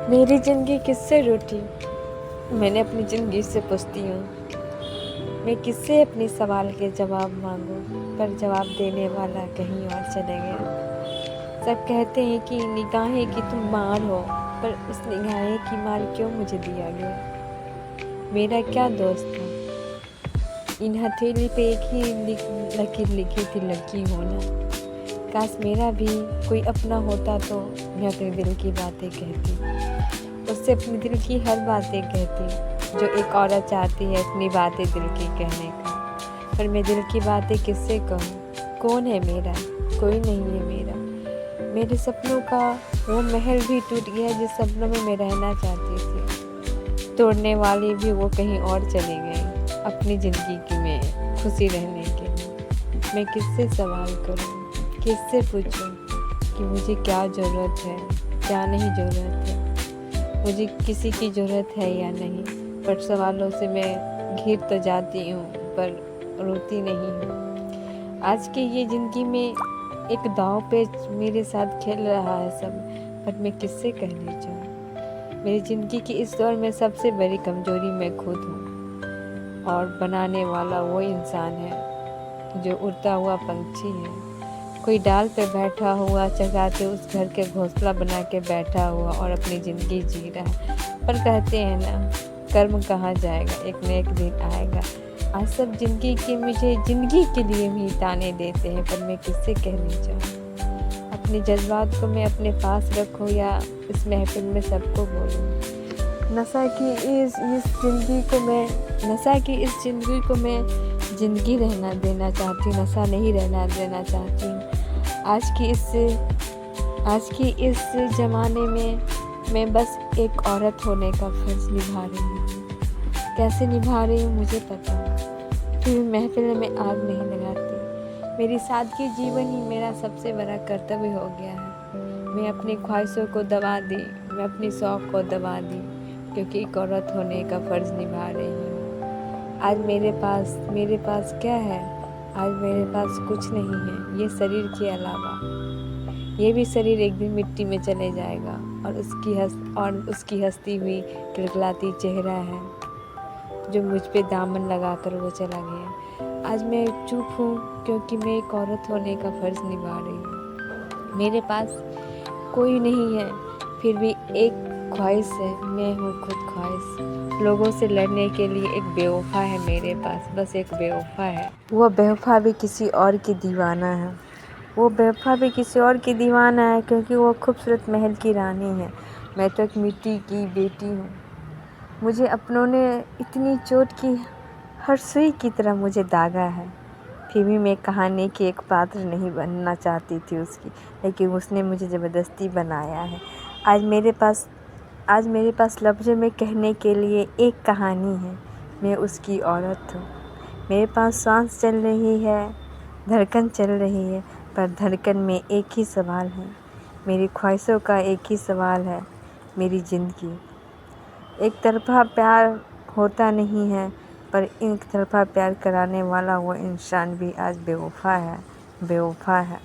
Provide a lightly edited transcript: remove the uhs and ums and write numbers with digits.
میری زندگی کس سے روٹھی؟ میں نے اپنی زندگی سے پوچھتی ہوں، میں کس سے اپنے سوال کے جواب مانگوں، پر جواب دینے والا کہیں اور چلے گیا۔ سب کہتے ہیں کہ نگاہیں کی تم مار ہو، پر اس نگاہیں کی مار کیوں مجھے دیا گیا؟ میرا کیا دوست تھا؟ ان ہتھیلی پہ ایک ہی لکیر لکھی تھی، لڑکی ہونا۔ کاش میرا بھی کوئی اپنا ہوتا تو میں اپنے دل کی باتیں کہتی، اس سے اپنے دل کی ہر باتیں کہتی جو ایک عورت چاہتی ہے اپنی باتیں دل کی کہنے کا۔ پر میں دل کی باتیں کس سے کہوں؟ کون ہے میرا؟ کوئی نہیں ہے میرا۔ میرے سپنوں کا وہ محل بھی ٹوٹ گیا جس سپنوں میں میں رہنا چاہتی تھی۔ توڑنے والی بھی وہ کہیں اور چلی گئی اپنی زندگی کی میں خوشی رہنے کے لیے۔ میں کس سے سوال کروں؟ کس سے پوچھوں کہ مجھے کیا ضرورت ہے، کیا نہیں ضرورت ہے؟ مجھے کسی کی ضرورت ہے یا نہیں؟ پر سوالوں سے میں گھر تو جاتی ہوں پر روتی نہیں ہوں۔ آج کی یہ زندگی میں ایک داؤ پیچ میرے ساتھ کھیل رہا ہے سب، پر میں کس سے کہنے چاہوں؟ میری زندگی کی اس دور میں سب سے بڑی کمزوری میں خود ہوں، اور بنانے والا وہ انسان ہے جو اڑتا ہوا پنچھی ہے۔ کوئی ڈال پہ بیٹھا ہوا چگاتے اس گھر کے گھونسلہ بنا کے بیٹھا ہوا اور اپنی زندگی جی رہا ہے۔ پر کہتے ہیں نا، کرم کہاں جائے گا، ایک نہ ایک دن آئے گا۔ آج سب زندگی کے مجھے زندگی کے لیے بھی تانے دیتے ہیں، پر میں کس سے کہنے چاہوں؟ اپنے جذبات کو میں اپنے پاس رکھوں یا اس محفل میں سب کو بولوں؟ نشہ کی اس زندگی کو میں زندگی رہنا دینا چاہتی ہوں، نشہ نہیں رہنا دینا چاہتی ہوں۔ آج کی اس زمانے میں بس ایک عورت ہونے کا فرض نبھا رہی ہوں۔ کیسے نبھا رہی ہوں مجھے پتہ، پھر محفل میں آگ نہیں لگاتی۔ میری سادگی جیون ہی میرا سب سے بڑا کرتویہ ہو گیا ہے۔ میں اپنی خواہشوں کو دبا دی، میں اپنی شوق کو دبا دی، کیونکہ ایک عورت ہونے کا فرض نبھا رہی ہوں۔ آج میرے پاس کیا ہے؟ آج میرے پاس کچھ نہیں ہے یہ شریر کے علاوہ۔ یہ بھی شریر ایک دن مٹی میں چلے جائے گا، اور اس کی ہستی ہوئی کلکلاتی چہرہ ہے جو مجھ پہ دامن لگا کر وہ چلا گیا۔ آج میں چپ ہوں کیونکہ میں ایک عورت ہونے کا فرض نبھا رہی ہوں۔ میرے پاس کوئی نہیں ہے، پھر بھی ایک خواہش ہے، میں ہوں خود خواہش۔ لوگوں سے لڑنے کے لیے ایک بے وفا ہے میرے پاس، بس ایک بے وفا ہے۔ وہ بے وفا بھی کسی اور کی دیوانہ ہے، کیونکہ وہ خوبصورت محل کی رانی ہے، میں تو ایک مٹی کی بیٹی ہوں۔ مجھے اپنوں نے اتنی چوٹ کی، ہر سوئی کی طرح مجھے داغا ہے، پھر بھی میں کہانی کی ایک پاتر نہیں بننا چاہتی تھی اس کی، لیکن اس نے مجھے زبردستی بنایا ہے۔ آج میرے پاس لفظوں میں کہنے کے لیے ایک کہانی ہے، میں اس کی عورت ہوں۔ میرے پاس سانس چل رہی ہے، دھڑکن چل رہی ہے، پر دھڑکن میں ایک ہی سوال ہے، میری خواہشوں کا ایک ہی سوال ہے، میری زندگی۔ ایک طرفہ پیار ہوتا نہیں ہے، پر ایک طرفہ پیار کرانے والا وہ انسان بھی آج بے وفا ہے۔